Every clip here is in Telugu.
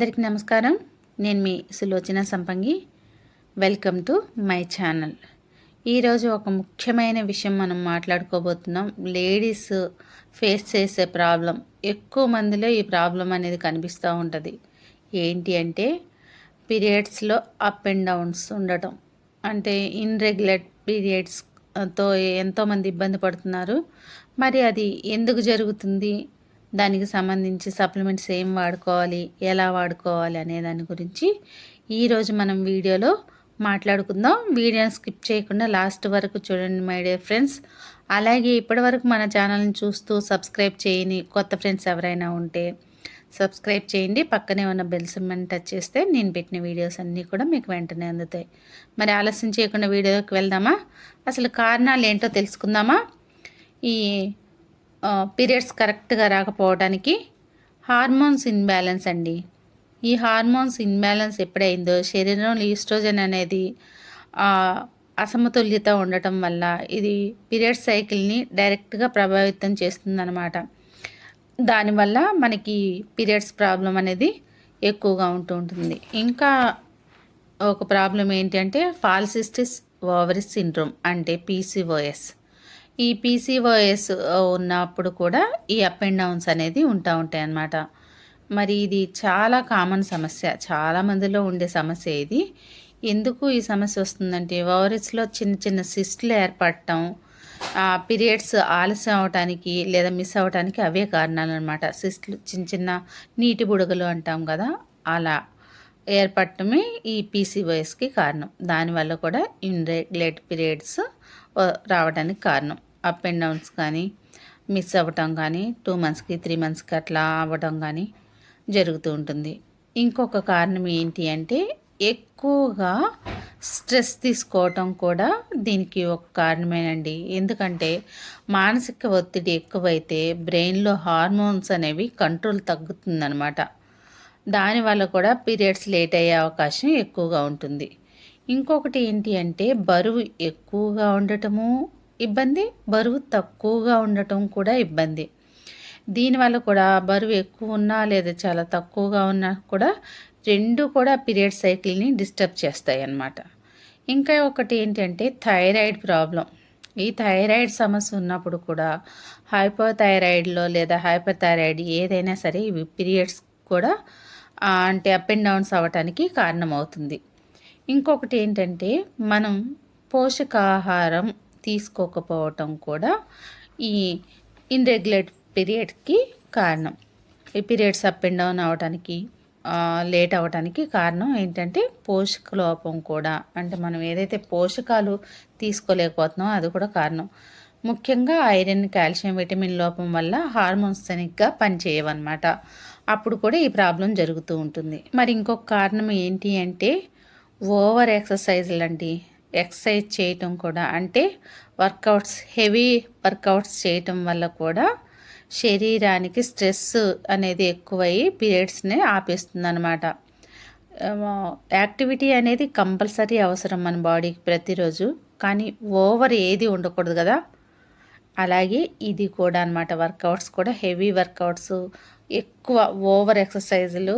అందరికీ నమస్కారం. నేను మీ సులోచన సంపంగి. Welcome to my channel. ఈరోజు ఒక ముఖ్యమైన విషయం మనం మాట్లాడుకోబోతున్నాం. లేడీస్ ఫేస్ చేసే ప్రాబ్లం, ఎక్కువ మందిలో ఈ ప్రాబ్లం అనేది కనిపిస్తూ ఉంటుంది. ఏంటి అంటే పీరియడ్స్లో అప్ అండ్ డౌన్స్ ఉండటం, అంటే ఇన్రెగ్యులర్ పీరియడ్స్తో ఎంతోమంది ఇబ్బంది పడుతున్నారు. మరి అది ఎందుకు జరుగుతుంది, దానికి సంబంధించి సప్లిమెంట్స్ ఏం వాడుకోవాలి, ఎలా వాడుకోవాలి అనే దాని గురించి ఈరోజు మనం వీడియోలో మాట్లాడుకుందాం. వీడియోని స్కిప్ చేయకుండా లాస్ట్ వరకు చూడండి మై డియర్ ఫ్రెండ్స్. అలాగే ఇప్పటివరకు మన ఛానల్ని చూస్తూ సబ్స్క్రైబ్ చేయని కొత్త ఫ్రెండ్స్ ఎవరైనా ఉంటే సబ్స్క్రైబ్ చేయండి. పక్కనే ఉన్న బెల్ సింబల్ని టచ్ చేస్తే నేను పెట్టిన వీడియోస్ అన్నీ కూడా మీకు వెంటనే అందుతాయి. మరి ఆలస్యం చేయకుండా వీడియోకి వెళ్దామా? అసలు కారణాలు ఏంటో తెలుసుకుందామా? ఈ పీరియడ్స్ కరెక్ట్గా రాకపోవడానికి హార్మోన్స్ ఇన్బ్యాలెన్స్ అండి. ఈ హార్మోన్స్ ఇన్బ్యాలెన్స్ ఎప్పుడైందో శరీరంలో ఈస్ట్రోజన్ అనేది అసమతుల్యత ఉండటం వల్ల ఇది పీరియడ్ సైకిల్ని డైరెక్ట్గా ప్రభావితం చేస్తుందన్నమాట. దానివల్ల మనకి పీరియడ్స్ ప్రాబ్లం అనేది ఎక్కువగా ఉంటుంది. ఇంకా ఒక ప్రాబ్లం ఏంటి అంటే పాలిసిస్టిక్ ఓవరీ సిండ్రోమ్, అంటే పీసీఓఎస్. ఈ పీసీఓఎస్ ఉన్నప్పుడు కూడా ఈ అప్ అండ్ డౌన్స్ అనేది ఉంటాయి అన్నమాట. మరి ఇది చాలా కామన్ సమస్య, చాలామందిలో ఉండే సమస్య ఇది. ఎందుకు ఈ సమస్య వస్తుందంటే ఓవరీస్లో చిన్న చిన్న సిస్టులు ఏర్పడటం, పీరియడ్స్ ఆలస్యం అవడానికి లేదా మిస్ అవ్వడానికి అవే కారణాలు అనమాట. సిస్టులు చిన్న చిన్న నీటి బుడగలు అంటాం కదా, అలా ఏర్పడటమే ఈ పీసీఓఎస్కి కారణం. దానివల్ల కూడా ఇర్రెగ్యులర్ పీరియడ్స్ రావడానికి కారణం. అప్ అండ్ డౌన్స్ కానీ మిస్ అవ్వటం కానీ 2 monthsకి 3 monthsకి అట్లా అవ్వడం కానీ జరుగుతూ ఉంటుంది. ఇంకొక కారణం ఏంటి అంటే ఎక్కువగా స్ట్రెస్ తీసుకోవటం కూడా దీనికి ఒక కారణమేనండి. ఎందుకంటే మానసిక ఒత్తిడి ఎక్కువైతే బ్రెయిన్లో హార్మోన్స్ అనేవి కంట్రోల్ తగ్గుతుందనమాట. దానివల్ల కూడా పీరియడ్స్ లేట్ అయ్యే అవకాశం ఎక్కువగా ఉంటుంది. ఇంకొకటి ఏంటి అంటే బరువు ఎక్కువగా ఉండటము ఇబ్బంది, బరువు తక్కువగా ఉండటం కూడా ఇబ్బంది. దీనివల్ల కూడా బరువు ఎక్కువ ఉన్నా లేదా చాలా తక్కువగా ఉన్నా కూడా రెండు కూడా పీరియడ్ సైకిల్ని డిస్టర్బ్ చేస్తాయి అన్నమాట. ఇంకా ఒకటి ఏంటంటే థైరాయిడ్ ప్రాబ్లం. ఈ థైరాయిడ్ సమస్య ఉన్నప్పుడు కూడా హైపోథైరాయిడ్లో లేదా హైపర్ థైరాయిడ్ ఏదైనా సరే ఇవి పీరియడ్స్ కూడా అంటే అప్ అండ్ డౌన్స్ అవ్వటానికి కారణమవుతుంది. ఇంకొకటి ఏంటంటే మనం పోషకాహారం తీసుకోకపోవటం కూడా ఈ ఇర్రెగ్యులర్ పీరియడ్కి కారణం. ఈ పీరియడ్స్ అప్ అండ్ డౌన్ అవ్వడానికి లేట్ అవ్వడానికి కారణం ఏంటంటే పోషక లోపం కూడా, అంటే మనం ఏదైతే పోషకాలు తీసుకోలేకపోతున్నామో అది కూడా కారణం. ముఖ్యంగా ఐరన్, కాల్షియం, విటమిన్ లోపం వల్ల హార్మోన్స్ సరిగ్గా పనిచేయవన్నమాట. అప్పుడు కూడా ఈ ప్రాబ్లం జరుగుతూ ఉంటుంది. మరి ఇంకొక కారణం ఏంటి అంటే ఓవర్ ఎక్సర్సైజులు అండి. ఎక్సర్సైజ్ చేయటం కూడా, అంటే వర్కౌట్స్, హెవీ వర్కౌట్స్ చేయటం వల్ల కూడా శరీరానికి స్ట్రెస్ అనేది ఎక్కువై పీరియడ్స్ని ఆపేస్తుంది అనమాట. యాక్టివిటీ అనేది కంపల్సరీ అవసరం మన బాడీకి ప్రతిరోజు, కానీ ఓవర్ ఏది ఉండకూడదు కదా. అలాగే ఇది కూడా అనమాట. వర్కౌట్స్ కూడా హెవీ వర్కౌట్స్, ఎక్కువ ఓవర్ ఎక్సర్సైజులు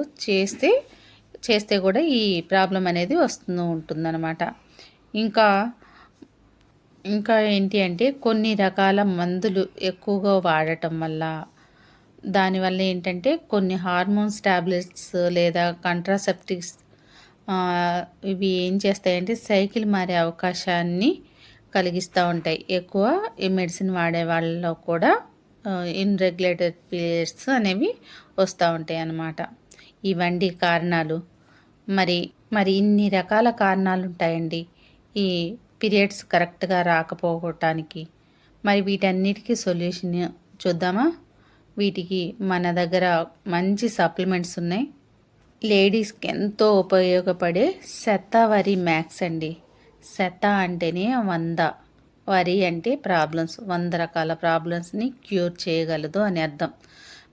చేస్తే కూడా ఈ ప్రాబ్లం అనేది వస్తూ ఉంటుందన్నమాట. ఇంకా ఏంటి అంటే కొన్ని రకాల మందులు ఎక్కువగా వాడటం వల్ల, దానివల్ల ఏంటంటే కొన్ని హార్మోన్స్ టాబ్లెట్స్ లేదా కాంట్రాసెప్టిక్స్ ఇవి ఏం చేస్తాయంటే సైకిల్ మారే అవకాశాన్ని కలిగిస్తూ ఉంటాయి. ఎక్కువ ఈ మెడిసిన్ వాడే వాళ్ళలో కూడా ఇర్రెగ్యులర్ పీరియడ్స్ అనేవి వస్తూ ఉంటాయి అన్నమాట. ఇవండి కారణాలు. మరి ఇన్ని రకాల కారణాలు ఉంటాయండి ఈ పీరియడ్స్ కరెక్ట్గా రాకపోవటానికి. మరి వీటన్నిటికీ సొల్యూషన్ చూద్దామా? వీటికి మన దగ్గర మంచి సప్లిమెంట్స్ ఉన్నాయి. లేడీస్కి ఎంతో ఉపయోగపడే శతావరి మ్యాక్స్ అండి. శత అంటేనే 100, వరి అంటే ప్రాబ్లమ్స్, 100 రకాల ప్రాబ్లమ్స్ని క్యూర్ చేయగలదు అని అర్థం.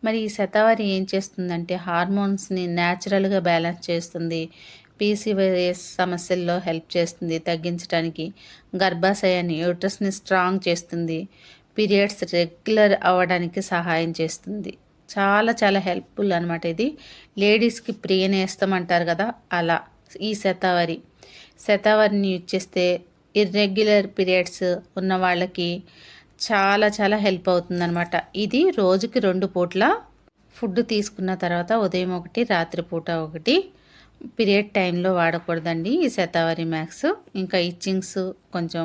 మరి ఈ శతావరి ఏం చేస్తుందంటే హార్మోన్స్ని న్యాచురల్గా బ్యాలెన్స్ చేస్తుంది. పీసీఓఎస్ సమస్యల్లో హెల్ప్ చేస్తుంది తగ్గించడానికి. గర్భాశయాన్ని, యూట్రస్ని స్ట్రాంగ్ చేస్తుంది. పీరియడ్స్ రెగ్యులర్ అవ్వడానికి సహాయం చేస్తుంది. చాలా చాలా హెల్ప్ఫుల్ అనమాట. ఇది లేడీస్కి ప్రియనేస్తం అంటారు కదా, అలా ఈ శతావరిని యూజ్ చేస్తే ఇర్రెగ్యులర్ పీరియడ్స్ ఉన్న వాళ్ళకి చాలా చాలా హెల్ప్ అవుతుందన్నమాట. ఇది రోజుకి 2 పూట్ల ఫుడ్ తీసుకున్న తర్వాత ఉదయం ఒకటి, రాత్రిపూట ఒకటి, పీరియడ్ టైంలో వాడకూడదండి ఈ శతావరి మ్యాక్స్. ఇంకా ఇచ్చింగ్స్, కొంచెం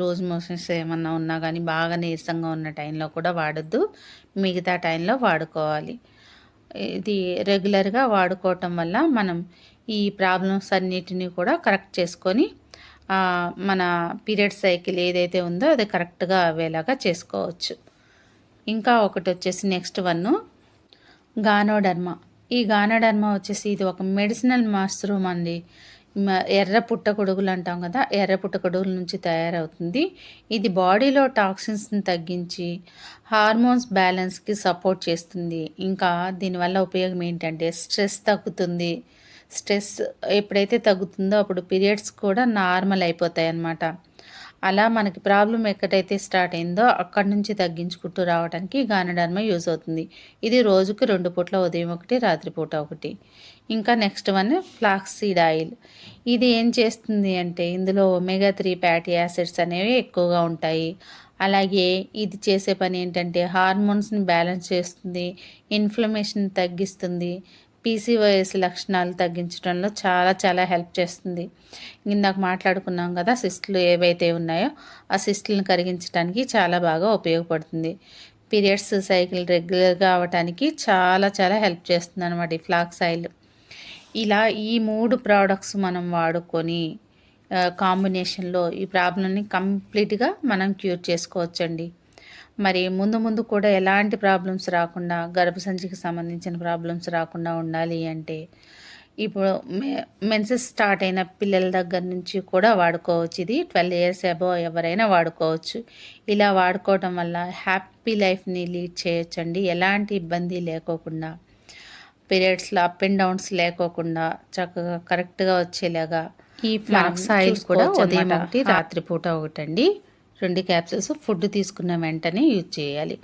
లూజ్ మోషన్స్ ఏమన్నా ఉన్నా కానీ బాగా నీరసంగా ఉన్న టైంలో కూడా వాడొద్దు, మిగతా టైంలో వాడుకోవాలి. ఇది రెగ్యులర్గా వాడుకోవటం వల్ల మనం ఈ ప్రాబ్లమ్స్ అన్నిటినీ కూడా కరెక్ట్ చేసుకొని మన పీరియడ్ సైకిల్ ఏదైతే ఉందో అది కరెక్ట్గా అయ్యేలాగా చేసుకోవచ్చు. ఇంకా ఒకటి వచ్చేసి నెక్స్ట్ గానోడర్మా. ఈ గానోడర్మా వచ్చేసి ఇది ఒక మెడిసినల్ మష్రూమ్ అండి. ఎర్ర పుట్టగొడుగులు అంటాం కదా, ఎర్ర పుట్టగొడుగుల నుంచి తయారవుతుంది. ఇది బాడీలో టాక్సిన్స్ని తగ్గించి హార్మోన్స్ బ్యాలెన్స్కి సపోర్ట్ చేస్తుంది. ఇంకా దీనివల్ల ఉపయోగం ఏంటంటే స్ట్రెస్ తగ్గుతుంది. స్ట్రెస్ ఎప్పుడైతే తగ్గుతుందో అప్పుడు పీరియడ్స్ కూడా నార్మల్ అయిపోతాయి అన్నమాట. అలా మనకి ప్రాబ్లం ఎక్కడైతే స్టార్ట్ అయిందో అక్కడి నుంచి తగ్గించుకుంటూ రావడానికి గానోడర్మా యూజ్ అవుతుంది. ఇది రోజుకి 2 పూట్ల ఉదయం ఒకటి, రాత్రిపూట ఒకటి. ఇంకా నెక్స్ట్ ఫ్లాక్స్ సీడ్ ఆయిల్. ఇది ఏం చేస్తుంది అంటే ఇందులో ఒమేగా 3 ఫ్యాటీ యాసిడ్స్ అనేవి ఎక్కువగా ఉంటాయి. అలాగే ఇది చేసే పని ఏంటంటే హార్మోన్స్ని బ్యాలెన్స్ చేస్తుంది, ఇన్ఫ్లమేషన్ తగ్గిస్తుంది, పీసీఓఎస్ లక్షణాలు తగ్గించడంలో చాలా చాలా హెల్ప్ చేస్తుంది. ఇందాక మాట్లాడుకున్నాం కదా, సిస్టులు ఏవైతే ఉన్నాయో ఆ సిస్టులను కరిగించడానికి చాలా బాగా ఉపయోగపడుతుంది. పీరియడ్స్ సైకిల్ రెగ్యులర్గా అవ్వటానికి చాలా చాలా హెల్ప్ చేస్తుంది అనమాట ఈ ఫ్లాక్స్ ఆయిల్. ఇలా ఈ 3 ప్రోడక్ట్స్ మనం వాడుకొని కాంబినేషన్లో ఈ ప్రాబ్లమ్ని కంప్లీట్గా మనం క్యూర్ చేసుకోవచ్చండి. మరి ముందు కూడా ఎలాంటి ప్రాబ్లమ్స్ రాకుండా, గర్భసంచికి సంబంధించిన ప్రాబ్లమ్స్ రాకుండా ఉండాలి అంటే ఇప్పుడు మెన్సెస్ స్టార్ట్ అయిన పిల్లల దగ్గర నుంచి కూడా వాడుకోవచ్చు. ఇది 12 years అబోవ్ ఎవరైనా వాడుకోవచ్చు. ఇలా వాడుకోవటం వల్ల హ్యాపీ లైఫ్ని లీడ్ చేయొచ్చండి, ఎలాంటి ఇబ్బంది లేకోకుండా. పీరియడ్స్లో అప్ అండ్ డౌన్స్ లేకోకుండా చక్కగా కరెక్ట్గా వచ్చేలాగా ఈ ఫ్లాక్స్ ఆయిల్ కూడా ఉదయం ఒకటి, రాత్రిపూట ఒకటండి. 2 క్యాప్సూల్స్ ఫుడ్ తీసుకున్న వెంటనే యూజ్ చేయాలి.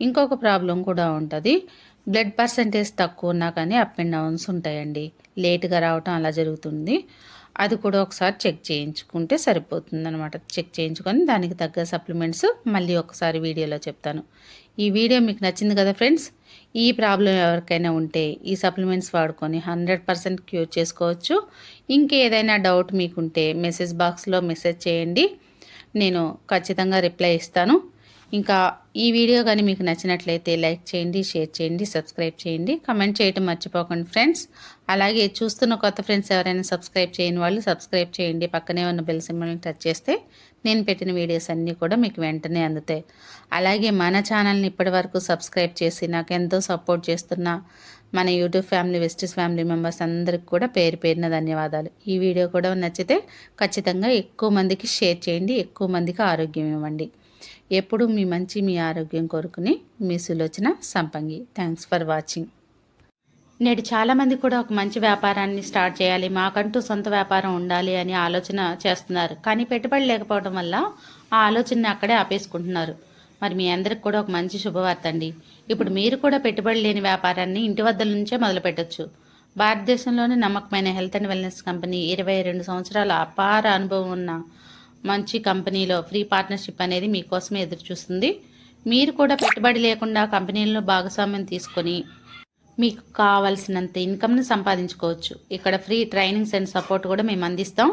ఇంకొక ప్రాబ్లం కూడా ఉంటుంది, బ్లడ్ పర్సంటేజ్ తక్కువ ఉన్నా కానీ అప్ అండ్ డౌన్స్ ఉంటాయండి, లేట్గా రావటం అలా జరుగుతుంది. అది కూడా ఒకసారి చెక్ చేయించుకుంటే సరిపోతుంది అనమాట. చెక్ చేయించుకొని దానికి తగ్గ సప్లిమెంట్స్ మళ్ళీ ఒకసారి వీడియోలో చెప్తాను. ఈ వీడియో మీకు నచ్చింది కదా ఫ్రెండ్స్? ఈ ప్రాబ్లం ఎవరికైనా ఉంటే ఈ సప్లిమెంట్స్ వాడుకొని 100% క్యూర్ చేసుకోవచ్చు. ఇంకేదైనా డౌట్ మీకుంటే మెసేజ్ బాక్స్లో మెసేజ్ చేయండి, నేను ఖచ్చితంగా రిప్లై ఇస్తాను. ఇంకా ఈ వీడియో కానీ మీకు నచ్చినట్లయితే లైక్ చేయండి, షేర్ చేయండి, సబ్స్క్రైబ్ చేయండి, కమెంట్ చేయటం మర్చిపోకండి ఫ్రెండ్స్. అలాగే చూస్తున్న కొత్త ఫ్రెండ్స్ ఎవరైనా సబ్స్క్రైబ్ చేయని వాళ్ళు సబ్స్క్రైబ్ చేయండి. పక్కనే ఉన్న బెల్ సింబల్ని టచ్ చేస్తే నేను పెట్టిన వీడియోస్ అన్నీ కూడా మీకు వెంటనే అందుతాయి. అలాగే మన ఛానల్ని ఇప్పటివరకు సబ్స్క్రైబ్ చేసి నాకు ఎంతో సపోర్ట్ చేస్తున్న మన యూట్యూబ్ ఫ్యామిలీ, వెస్టీస్ ఫ్యామిలీ మెంబర్స్ అందరికి కూడా పేరు పేరున ధన్యవాదాలు. ఈ వీడియో కూడా నచ్చితే ఖచ్చితంగా ఎక్కువ మందికి షేర్ చేయండి, ఎక్కువ మందికి ఆరోగ్యం ఇవ్వండి. ఎప్పుడు మీ మంచి, మీ ఆరోగ్యం కోరుకుని మీ సులోచన సంపంగి. Thanks for watching. నేడు చాలామంది కూడా ఒక మంచి వ్యాపారాన్ని స్టార్ట్ చేయాలి, మాకంటూ సొంత వ్యాపారం ఉండాలి అని ఆలోచన చేస్తున్నారు. కానీ పెట్టుబడి లేకపోవడం వల్ల ఆ ఆలోచనని అక్కడే ఆపేసుకుంటున్నారు. మరి మీ అందరికి కూడా ఒక మంచి శుభవార్త అండి. ఇప్పుడు మీరు కూడా పెట్టుబడి లేని వ్యాపారాన్ని ఇంటి వద్ద నుంచే మొదలు పెట్టచ్చు. భారతదేశంలోని నమ్మకమైన హెల్త్ అండ్ వెల్నెస్ కంపెనీ 22 సంవత్సరాల అపార అనుభవం ఉన్న మంచి కంపెనీలో ఫ్రీ పార్ట్నర్షిప్ అనేది మీకోసమే ఎదురు చూస్తుంది. మీరు కూడా పెట్టుబడి లేకుండా కంపెనీల్లో భాగస్వామ్యం తీసుకొని మీకు కావాల్సినంత ఇన్కమ్ని సంపాదించుకోవచ్చు. ఇక్కడ ఫ్రీ ట్రైనింగ్స్ అండ్ సపోర్ట్ కూడా మేము అందిస్తాం.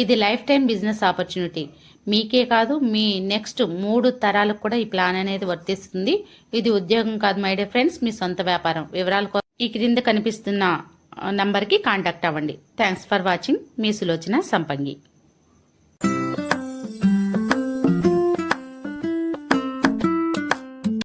ఇది లైఫ్ టైం బిజినెస్ ఆపర్చునిటీ. మీకే కాదు, మీ నెక్స్ట్ 3 తరాలకు కూడా ఈ ప్లాన్ అనేది వర్తిస్తుంది. ఇది ఉద్యోగం కాదు మై డియర్ ఫ్రెండ్స్, మీ సొంత వ్యాపారం. వివరాల కోసం ఈ క్రింద కనిపిస్తున్న నంబర్కి కాంటాక్ట్ అవ్వండి. Thanks for watching. మీ సులోచన సంపంగి.